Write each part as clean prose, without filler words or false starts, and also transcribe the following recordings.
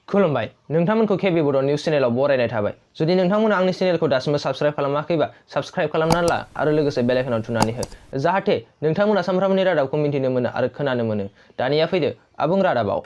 खुलुमबाय नोंथांमोनखौ केबि बड' निउज चेनेलाव बरायनाय थाबाय। जुदि नोंथांमोना आंनि चेनेलखौ दासिमबो साबस्क्राइब खालामाखैबा साबस्क्राइब खालामनानै ला आरो लोगोसे बेल आइकनआव थुनानै हो जाहाथे नोंथांमोना सानफ्रामबोनि रादाबखौ मिन्थिनो मोनो आरो खोनानो मोनो। दानिया फैदो आबुं रादाबाव।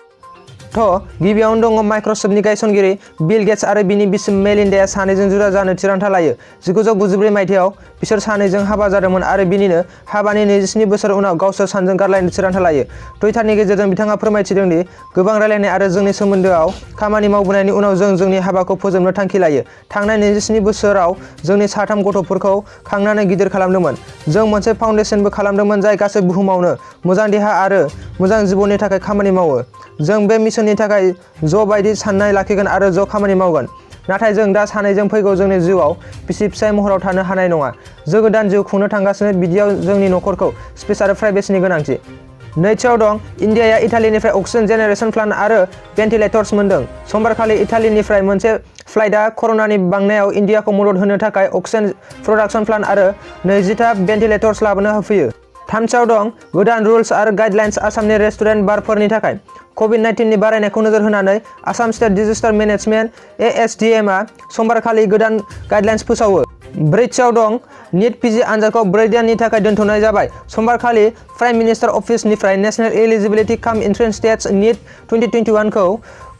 गिबियावनो दङ माइक्रसफ्टनि गायसनगिरि बिल गेट्स आरो बिनि बिसि मेलिन्डाया सानैजों जुदा जानो थिरांथा लायो। 1994 मायथाइयाव बिसोर सानैजों हाबा जादोंमोन आरो बिनिनो हाबानि 27 बोसोर उनाव गावसोर सानैजों गारलायनो थिरांथा लायो। टुइटारनि गेजेरजों बिथाङा फोरमायथिदों दि गोबां रायलायनाय आरो जोंनि सोमोन्दोआव खामानि मावबोनायनि उनाव जों जोंनि हाबाखौ फोजोबनो थांखि लायो। थांनाय 27 बोसोराव जोंनि 3 गथ'फोरखौ खांनानै गिदिर खालामदोंमोन। जों मोनसे फाउन्डेशनबो खालामदोंमोन जाय गासै बुहुमावनो मोजां देहा आरो मोजां जिबननि थाखाय खामानि मावो। जों बे मिशननि थाखाय बायदि साननाय लाखिगोन आरो खामानि मावगोन। नाथाय जों दा सानैजों फैगौ जोंनि जिउआव बिसि-फिसाय महराव थानो हानाय नङा। जों गोदान जिउ खुंनो थांगासिनो बिदियाव जोंनि नखरखौ स्पेस आरो प्राइभेसिनि गोनांथि। नैथियाव दं इन्डियाया इटालीनिफ्राय अक्सिजेन जेनेरेशन प्लान्ट आरो भेन्टिलेटर्स मोनदों। समबारखालि इटालीनिफ्राय मोनसे फ्लाइटआ कर'नानि बांनायाव इन्डियाखौ मदद होनो थाखाय अक्सिजेन प्रडाक्शन प्लान्ट आरो 20टा भेन्टिलेटर्स लाबोनो होफैयो। थामथियाव दं गोदान रुल्स आरो गाइडलाइन्स आसामनि रेस्टुरेन्ट बारफोरनि थाखाय। कभिड-19नि बारायनायखौ नोजोर होनानै Assam state disaster management (ASDM) आ समबारखालि गोदान गाइडलाइन्स फोसावो। ब्रैथियाव दं नीट पिजि आनजादखौ 4 दाननि थाखाय दोनथ'नाय जाबाय। समबारखालि प्राइम मिनिस्टार अफिसनिफ्राय नेशनेल एलिजिबिलिटि काम एन्ट्रेन्स टेस्ट (नीट 2021) खौ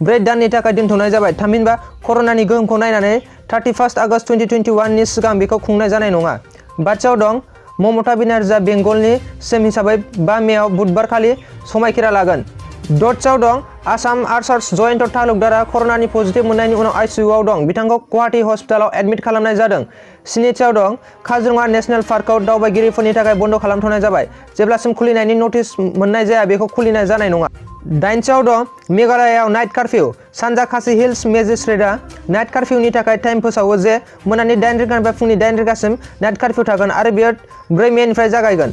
4 दाननि थाखाय दोनथ'नाय जाबाय। थामहिनबा कर'नानि गोहोमखौ नायनानै 31 आगस्त 2021 नि सिगां बेखौ खुंनाय जानाय नङा। बाथियाव दं ममता बेनार्जीआ बेंगलनि सीएम हिसाबै 5 मेआव बुधबारखालि समायखिरा लागोन। द'थियाव दं आसाम आर्चार्स जयन्त तालुकदारआ कर'नानि पजिटिभ मोननायनि उनाव आइसिइउआव दं। बिथांखौ गुवाहाटी हस्पिटालाव एडमिट खालामनाय जादों। स्निथियाव दं काजिरङा नेशनेल पार्कखौ दावबायारिफोरनि थाखाय बन्द' खालामथ'नाय जाबाय। जेब्लासिम खुलिनायनि नटिस मोननाय जाया बेखौ खुलिनाय जानाय नङा। दाइनथियाव दं मेघालयाव नाइट कारफिउ। सानजा खासि हिल्स मेजिस्ट्रेटआ नाइट कारफिउनि थाखाय टाइम फोसावो जे मोनानि 8 रिंगानिफ्राय फुंनि 8 रिंगासिम नाइट कारफिउ थागोन आरो बेयो 4 मेनिफ्राय जागायगोन।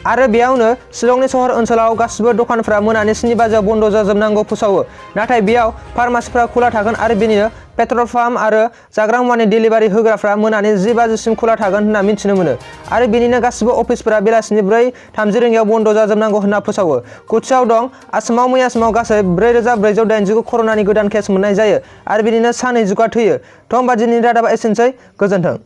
आरो बेयावनो शिलंनि सहर ओनसोलाव गासिबो दखानफोरा मोनानि 7 बाजियाव बन्द' जाजोबनांगौ फोसावो। नाथाय बेयाव फार्मासिफोरा खुला थागोन आरो बेनिनो पेट्रल पाम्प आरो जाग्रा मुवानि डेलिभारि होग्राफोरा मोनानि 10 बाजिसिम खुला थागोन होनना मिथिनो मोनो। आरो बेनिनो गासिबो अफिसफोरा बेलासिनि 4:30 रिंगायाव बन्द' जाजोबनांगौ होनना फोसावो। गुथियाव दं आसामाव मैयासिमाव गासै 4,489 कर'नानि गोदान केस मोननाय जायो आरो बेनिनो सा 20 थैयो। होमबा दिनैनि रादाबा एसेनोसै। गोजोन्थों।